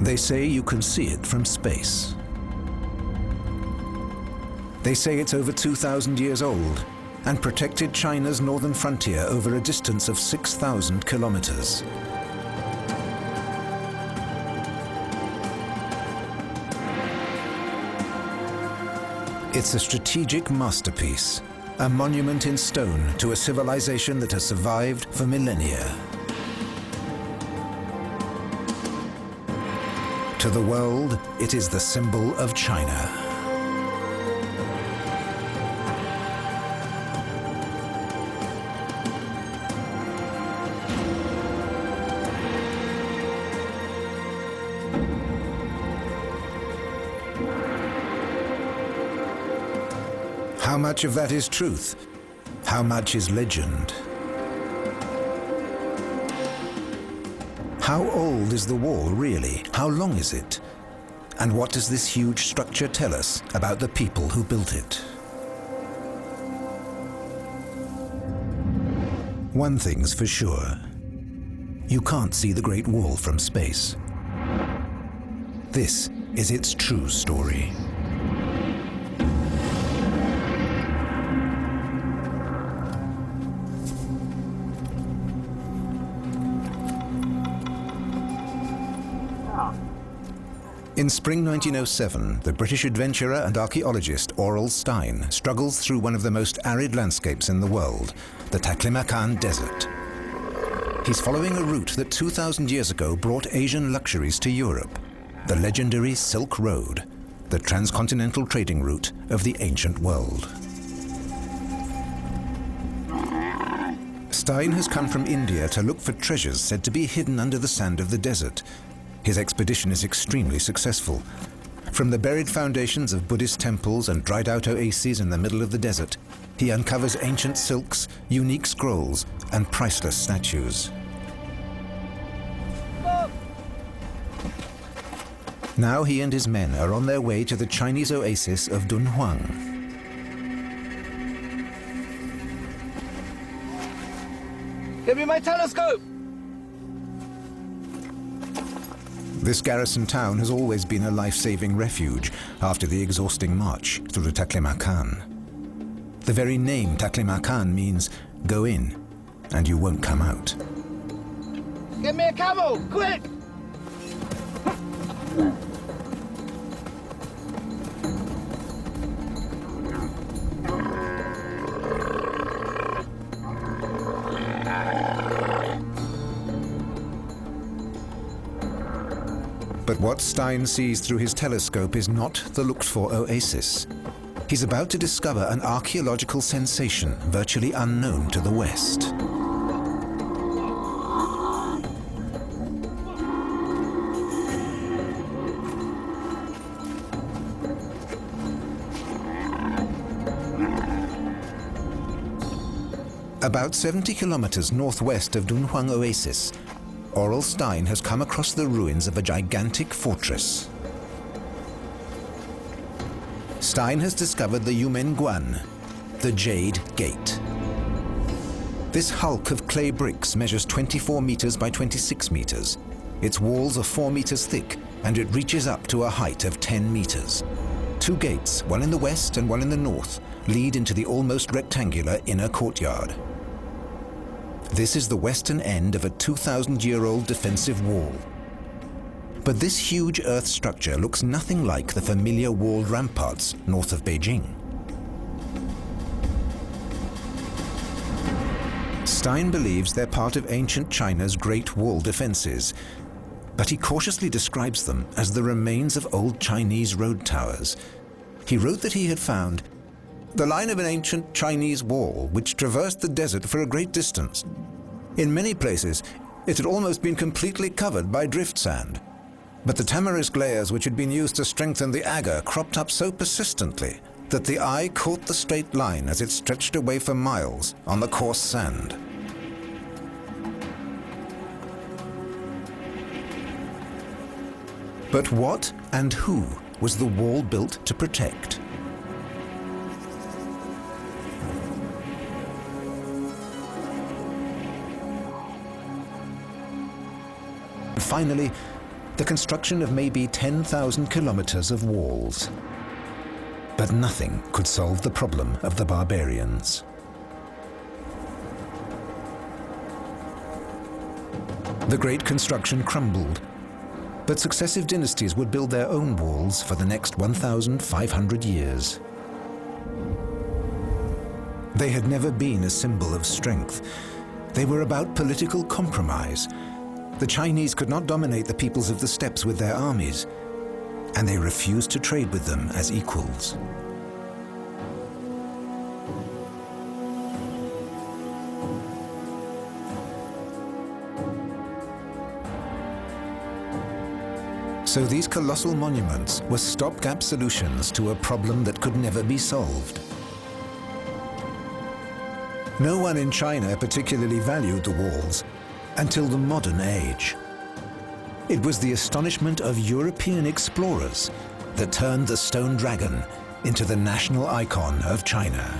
They say you can see it from space. They say it's over 2,000 years old and protected China's northern frontier over a distance of 6,000 kilometers. It's a strategic masterpiece, a monument in stone to a civilization that has survived for millennia. To the world, it is the symbol of China. How much of that is truth? How much is legend? How old is the wall, really? How long is it? And what does this huge structure tell us about the people who built it? One thing's for sure. You can't see the Great Wall from space. This is its true story. In spring 1907, the British adventurer and archaeologist Aurel Stein struggles through one of the most arid landscapes in the world, the Taklamakan Desert. He's following a route that 2,000 years ago brought Asian luxuries to Europe, the legendary Silk Road, the transcontinental trading route of the ancient world. Stein has come from India to look for treasures said to be hidden under the sand of the desert. His expedition is extremely successful. From the buried foundations of Buddhist temples and dried-out oases in the middle of the desert, he uncovers ancient silks, unique scrolls, and priceless statues. Now he and his men are on their way to the Chinese oasis of Dunhuang. Give me my telescope! This garrison town has always been a life-saving refuge after the exhausting march through the Taklamakan. The very name Taklamakan means go in and you won't come out. Give me a camel, quick! But what Stein sees through his telescope is not the looked-for oasis. He's about to discover an archaeological sensation virtually unknown to the West. About 70 kilometers northwest of Dunhuang Oasis, Aurel Stein has come across the ruins of a gigantic fortress. Stein has discovered the Yumenguan, the Jade Gate. This hulk of clay bricks measures 24 meters by 26 meters. Its walls are 4 meters thick, and it reaches up to a height of 10 meters. Two gates, one in the west and one in the north, lead into the almost rectangular inner courtyard. This is the western end of a 2,000-year-old defensive wall. But this huge earth structure looks nothing like the familiar walled ramparts north of Beijing. Stein believes they're part of ancient China's Great Wall defenses, but he cautiously describes them as the remains of old Chinese road towers. He wrote that he had found the line of an ancient Chinese wall which traversed the desert for a great distance. In many places, it had almost been completely covered by drift sand. But the tamarisk layers which had been used to strengthen the agar cropped up so persistently that the eye caught the straight line as it stretched away for miles on the coarse sand. But what and who was the wall built to protect? Finally, the construction of maybe 10,000 kilometers of walls. But nothing could solve the problem of the barbarians. The great construction crumbled, but successive dynasties would build their own walls for the next 1,500 years. They had never been a symbol of strength. They were about political compromise. The Chinese could not dominate the peoples of the steppes with their armies, and they refused to trade with them as equals. So these colossal monuments were stopgap solutions to a problem that could never be solved. No one in China particularly valued the walls until the modern age. It was the astonishment of European explorers that turned the stone dragon into the national icon of China.